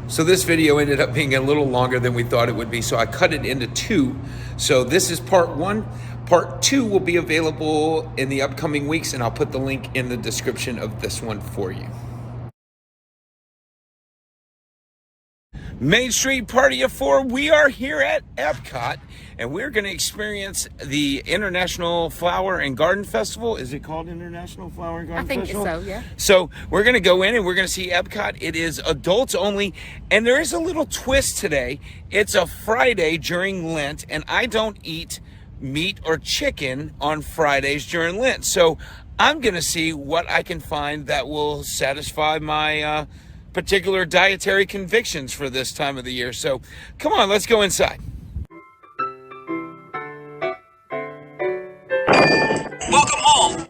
So this video ended up being a little longer than we thought it would be, so I cut it into two. So this is part one. Part two will be available in the upcoming weeks, and I'll put the link in the description of this one for you. Main Street Party of Four, we are here at EPCOT, and we're going to experience the International Flower and Garden Festival. Is it called International Flower and Garden Festival? I think so, yeah. So we're going to go in and we're going to see EPCOT. It is adults only, and there is a little twist today. It's a Friday during Lent, and I don't eat meat or chicken on Fridays during Lent. So I'm going to see what I can find that will satisfy my particular dietary convictions for this time of the year. So come on, let's go inside. Welcome home.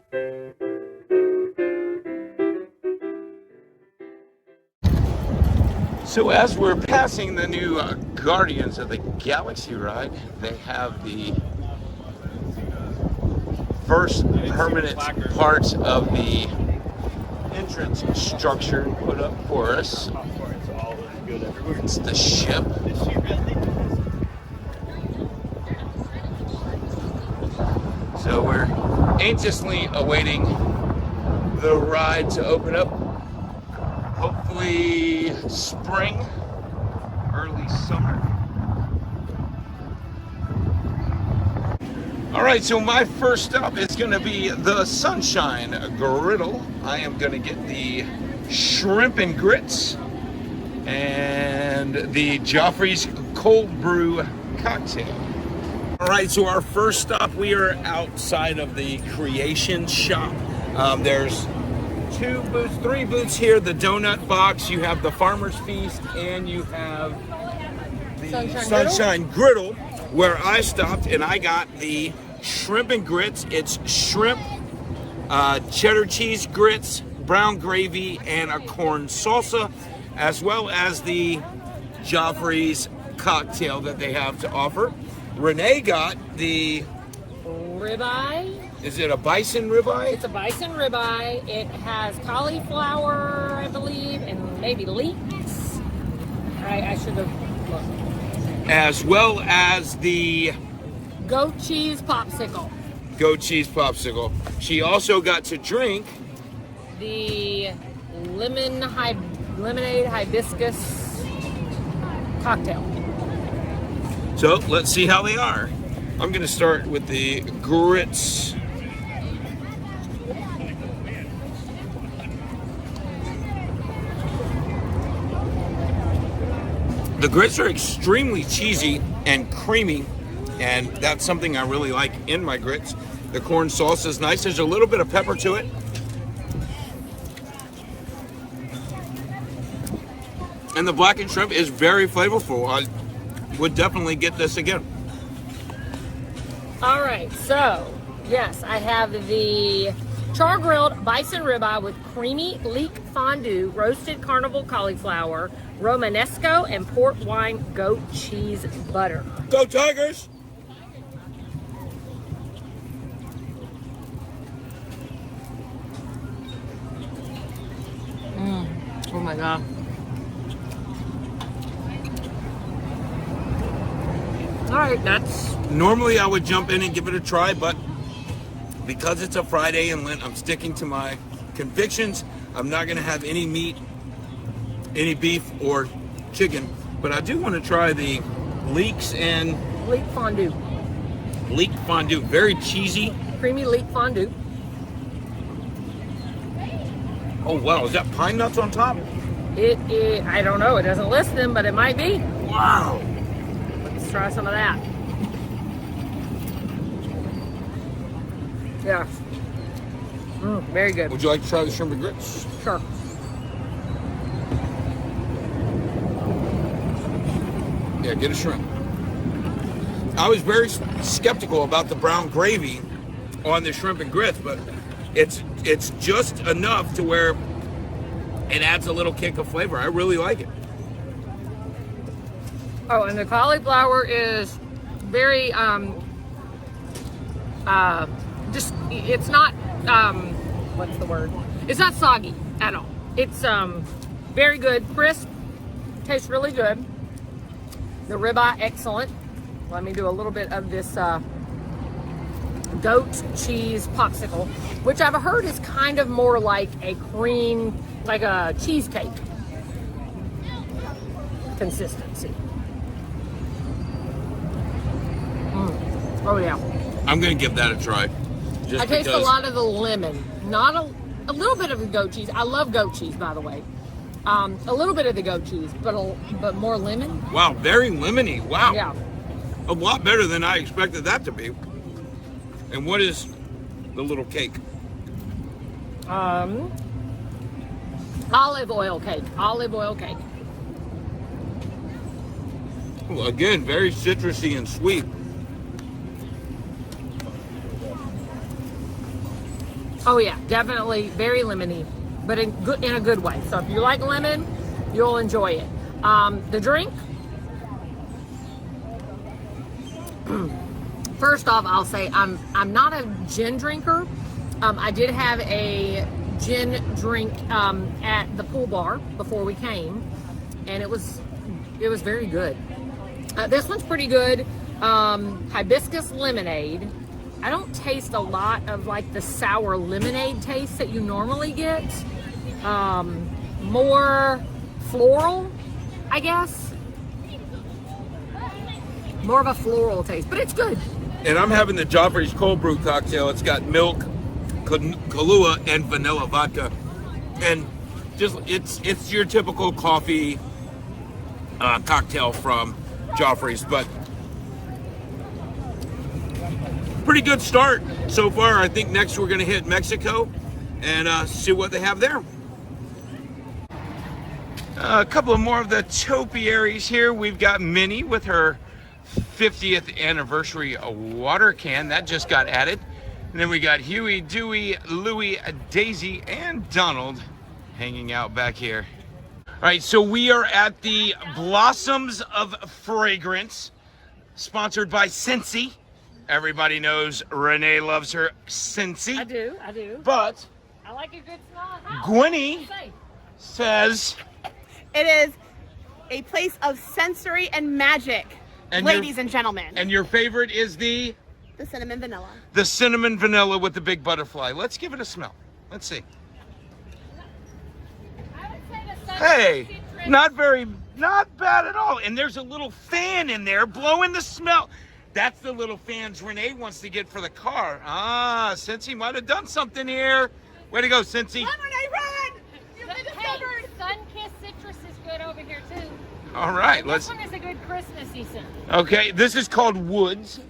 So as we're passing the new Guardians of the Galaxy ride, they have the first permanent parts of the entrance structure put up for us. It's the ship. So we're anxiously awaiting the ride to open up. Hopefully spring, early summer. All right, so my first stop is going to be the Sunshine Griddle. I am going to get the shrimp and grits and the Joffrey's cold brew cocktail. All right, so our first stop, we are outside of the Creation Shop. There's three booths here. The Donut Box, you have the Farmer's Feast, and you have the Sunshine Griddle, where I stopped and I got the shrimp and grits. It's shrimp, cheddar cheese grits, brown gravy, and a corn salsa, as well as the Joffrey's cocktail that they have to offer. Renee got the ribeye. Is it a bison ribeye? It's a bison ribeye. It has cauliflower, I believe, and maybe leeks. I should have looked. As well as the goat cheese popsicle. Goat cheese popsicle. She also got to drink the lemonade hibiscus cocktail. So let's see how they are. I'm going to start with the grits. The grits are extremely cheesy and creamy, and that's something I really like in my grits. The corn salsa is nice. There's a little bit of pepper to it. And the blackened shrimp is very flavorful. I would definitely get this again. All right, so yes, I have the char-grilled bison ribeye with creamy leek fondue, roasted carnival cauliflower, Romanesco, and port wine goat cheese butter. Go Tigers! Oh my God. All right, that's... Normally I would jump in and give it a try, but because it's a Friday in Lent, I'm sticking to my convictions. I'm not gonna have any meat, any beef or chicken, but I do want to try the leeks and leek fondue. Leek fondue, very cheesy. Creamy leek fondue. Oh wow, is that pine nuts on top? It I don't know, it doesn't list them, but it might be. Wow. Let's try some of that. Yeah. Very good. Would you like to try the shrimp and grits? Sure. Yeah, get a shrimp. I was very skeptical about the brown gravy on the shrimp and grits, but it's just enough to where it adds a little kick of flavor. I really like it. Oh, and the cauliflower is very just, it's not what's the word? It's not soggy at all. It's very good, crisp, Tastes really good. The ribeye, excellent. Let me do a little bit of this goat cheese popsicle, which I've heard is kind of more like a cream, like a cheesecake consistency. Oh yeah. I'm gonna give that a try. Just I taste because a lot of the lemon, not a little bit of the goat cheese. I love goat cheese, by the way. A little bit of the goat cheese, but more lemon. Wow, very lemony. Wow. Yeah. A lot better than I expected that to be. And what is the little cake? Olive oil cake. Olive oil cake. Well, again, very citrusy and sweet. Oh yeah, definitely very lemony, but in a good way. So if you like lemon, you'll enjoy it. The drink. First off, I'll say I'm not a gin drinker. I did have a gin drink at the pool bar before we came, and it was very good. This one's pretty good. Hibiscus Lemonade. I don't taste a lot of like the sour lemonade taste that you normally get. More floral, I guess. More of a floral taste, but it's good. And I'm having the Joffrey's cold brew cocktail. It's got milk, Kahlua, and vanilla vodka. And just it's your typical coffee cocktail from Joffrey's, but pretty good start so far. I think next we're going to hit Mexico and see what they have there. A couple of more of the topiaries here. We've got Minnie with her 50th anniversary water can that just got added. And then we got Huey, Dewey, Louie, Daisy, and Donald hanging out back here. All right, so we are at the Blossoms of Fragrance, sponsored by Scentsy. Everybody knows Renee loves her Scentsy. I do. But I like a good smell. Gwenny says it is a place of sensory and magic, ladies and gentlemen. And your favorite is the cinnamon vanilla. The cinnamon vanilla with the big butterfly. Let's give it a smell. Let's see. I would say the Hey, not bad at all. And there's a little fan in there blowing the smell. That's the little fans Renee wants to get for the car. Cincy might have done something here. Way to go, Cincy. Run, Renee, run! You've been discovered. Sun-kissed citrus is good over here too. All right, This one is a good Christmassy scent. Okay, this is called Woods.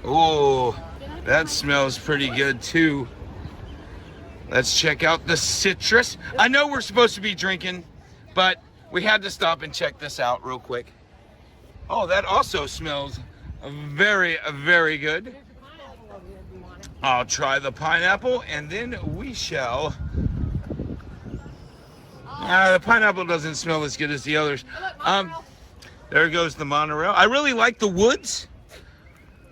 Oh, that smells pretty good too. Let's check out the citrus. I know we're supposed to be drinking, but we had to stop and check this out real quick. Oh, that also smells very, very good. I'll try the pineapple and then we shall. The pineapple doesn't smell as good as the others. There goes the monorail. I really like the woods.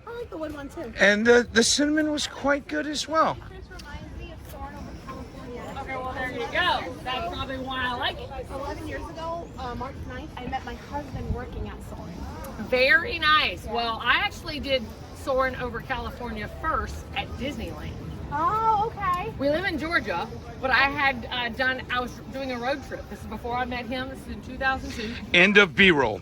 I like the wood one too. And the cinnamon was quite good as well. This reminds me of Soarin' over California. Okay, well there you go. That's probably why I like it. 11 years ago, March 9th, I met my husband working at Soarin'. Very nice. Well, I actually did Soarin' over California first at Disneyland. Oh, okay. We live in Georgia, but I had I was doing a road trip. This is before I met him. This is in 2002. End of B-roll.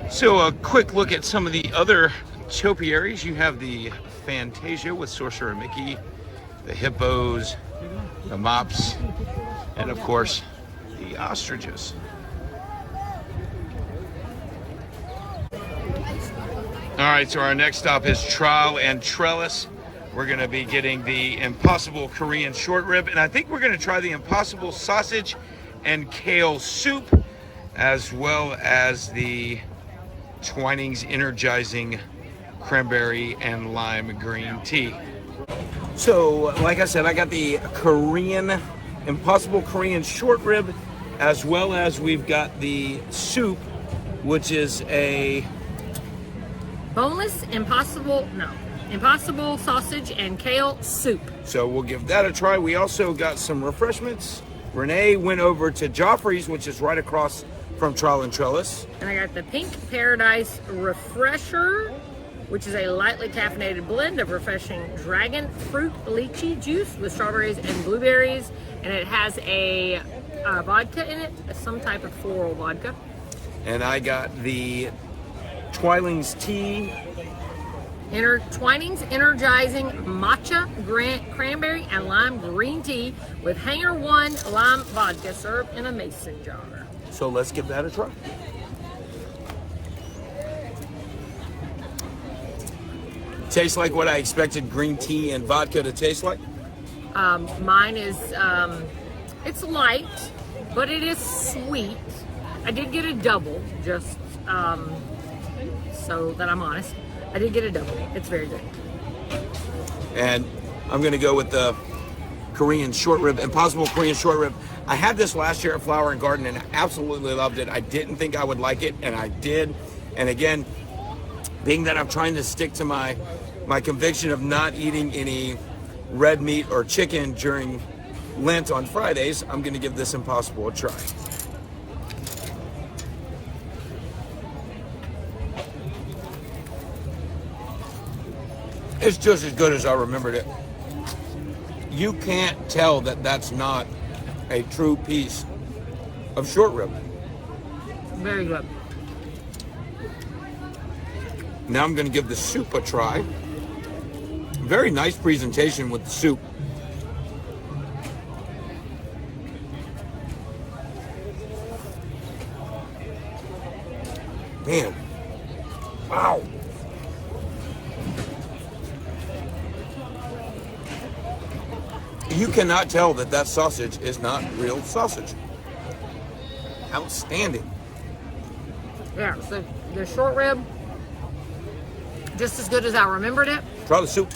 So a quick look at some of the other topiaries. You have the Fantasia with Sorcerer Mickey, the hippos, the mops, and of course, the ostriches. All right, so our next stop is Trowel and Trellis. We're gonna be getting the Impossible Korean short rib, and I think we're gonna try the Impossible sausage and kale soup, as well as the Twinings Energizing cranberry and lime green tea. So, like I said, I got the Impossible Korean short rib, as well as we've got the soup, which is a Boneless Impossible sausage and kale soup. So we'll give that a try. We also got some refreshments Renee went over to Joffrey's, which is right across from Trial and Trellis. And I got the Pink Paradise Refresher, which is a lightly caffeinated blend of refreshing dragon fruit lychee juice with strawberries and blueberries. And it has a vodka in it, some type of floral vodka. And I got the Twiling's Tea. Twinings Energizing Matcha Cranberry and Lime Green Tea with Hanger 1 Lime Vodka served in a mason jar. So let's give that a try. Tastes like what I expected green tea and vodka to taste like. Mine is, it's light, but it is sweet. I did get a double, just so that I'm honest. I did get a double. It's very good. And I'm going to go with the Korean short rib, Impossible Korean short rib. I had this last year at Flower and Garden and I absolutely loved it. I didn't think I would like it, and I did. And again, being that I'm trying to stick to my conviction of not eating any red meat or chicken during Lent on Fridays, I'm going to give this Impossible a try. It's just as good as I remembered it. You can't tell that that's not a true piece of short rib. Very good. Now I'm going to give the soup a try. Very nice presentation with the soup. Man, wow. You cannot tell that that sausage is not real sausage. Outstanding. Yeah, so the short rib, just as good as I remembered it. Try the soup.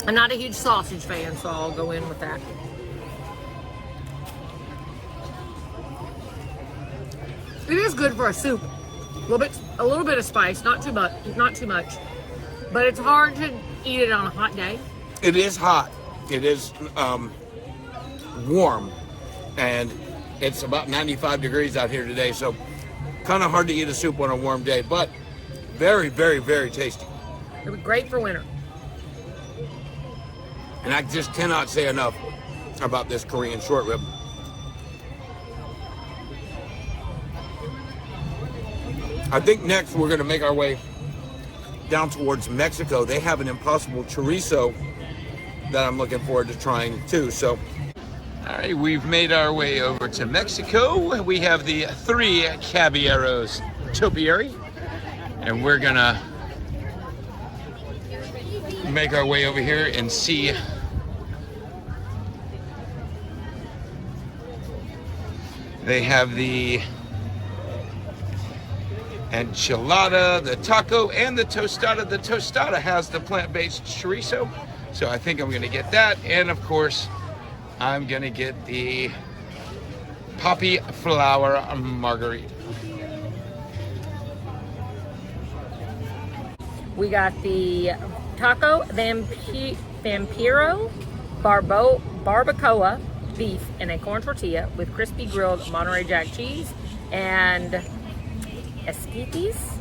I'm not a huge sausage fan, so I'll go in with that. It is good for a soup. A little bit of spice, not too much. But it's hard to eat it on a hot day. It is hot. It is warm, and it's about 95 degrees out here today, so kind of hard to eat a soup on a warm day, but very, very, very tasty. It would be great for winter. And I just cannot say enough about this Korean short rib. I think next we're going to make our way down towards Mexico. They have an Impossible chorizo that I'm looking forward to trying too. So, all right, we've made our way over to Mexico. We have the 3 Caballeros topiary, and we're gonna make our way over here and see they have the enchilada, the taco, and the tostada. The tostada has the plant-based chorizo, so I think I'm gonna get that. And of course, I'm gonna get the poppy flower margarita. We got the taco vampiro barbacoa beef in a corn tortilla with crispy grilled Monterey Jack cheese and esquites.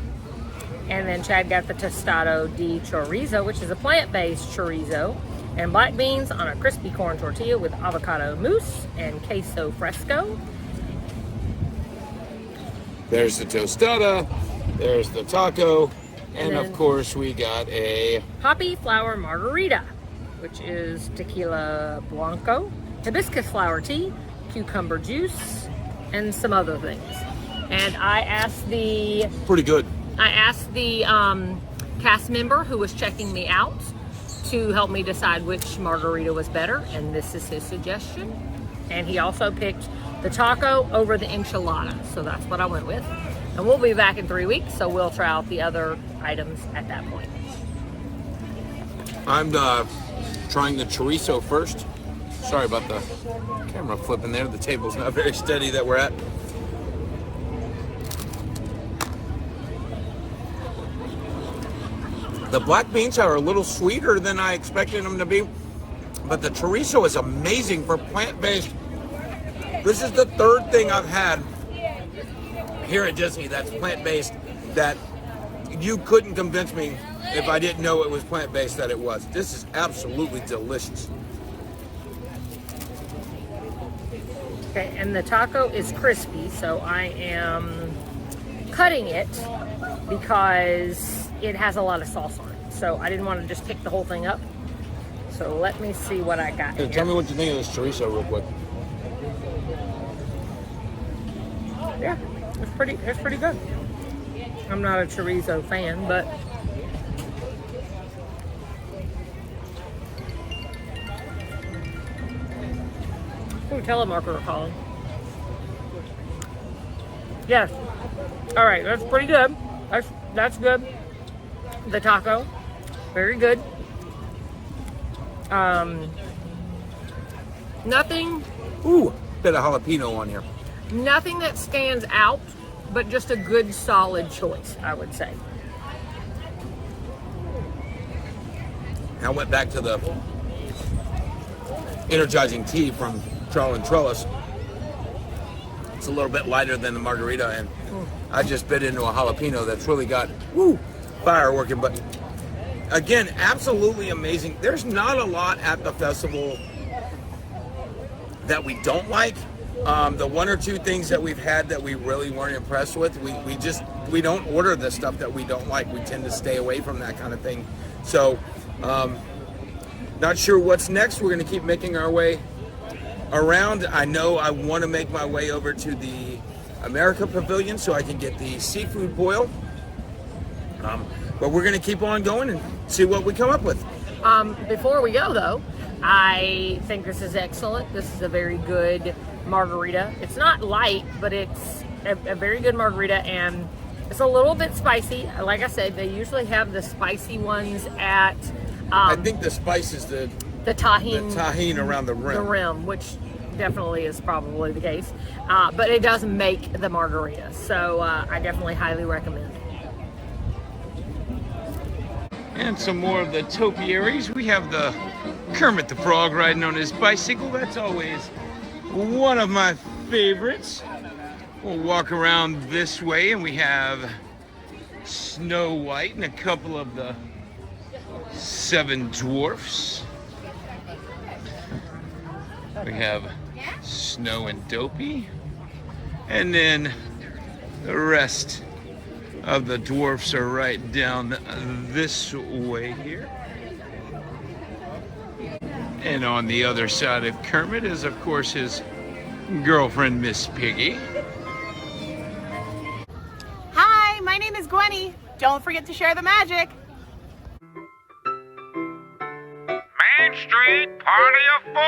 And then Chad got the tostado de chorizo, which is a plant-based chorizo, and black beans on a crispy corn tortilla with avocado mousse and queso fresco. There's the tostada, there's the taco, and of course we got a poppy flower margarita, which is tequila blanco, hibiscus flower tea, cucumber juice, and some other things. And I asked the cast member who was checking me out to help me decide which margarita was better, and this is his suggestion. And he also picked the taco over the enchilada, so that's what I went with. And we'll be back in 3 weeks, so we'll try out the other items at that point. I'm trying the chorizo first. Sorry about the camera flipping there. The table's not very steady that we're at. The black beans are a little sweeter than I expected them to be, but the chorizo is amazing for plant-based. This is the third thing I've had here at Disney that's plant-based that you couldn't convince me if I didn't know it was plant-based that it was. This is absolutely delicious. Okay, and the taco is crispy, so I am cutting it because it has a lot of sauce on it. So I didn't want to just pick the whole thing up. So let me see what I got here. Tell me what you think of this chorizo real quick. Yeah, it's pretty good. I'm not a chorizo fan, but ooh, telemarketer calling. Yes. All right, that's pretty good. That's good. The taco, very good. Nothing. Ooh, bit of jalapeno on here. Nothing that stands out, but just a good solid choice, I would say. I went back to the energizing tea from Charles and Trellis. It's a little bit lighter than the margarita, and I just bit into a jalapeno that's really got fire working. But again, absolutely amazing. There's not a lot at the festival that we don't like. The one or two things that we've had that we really weren't impressed with, we don't order the stuff that we don't like. We tend to stay away from that kind of thing. So, not sure what's next. We're going to keep making our way around. I know I want to make my way over to the America Pavilion so I can get the seafood boil. But we're going to keep on going and see what we come up with. Before we go, though, I think this is excellent. This is a very good margarita. It's not light, but it's a very good margarita, and it's a little bit spicy. Like I said, they usually have the spicy ones at I think the spice is the tahine around the rim. The rim, which definitely is probably the case. But it does make the margarita, so I definitely highly recommend. And some more of the topiaries. We have the Kermit the Frog riding on his bicycle. That's always one of my favorites. We'll walk around this way, and we have Snow White and a couple of the 7 dwarfs. We have Snow and Dopey, and then the rest of the dwarfs are right down this way here. And on the other side of Kermit is, of course, his girlfriend, Miss Piggy. Hi, my name is Gwenny. Don't forget to share the magic. Main Street, party of 4.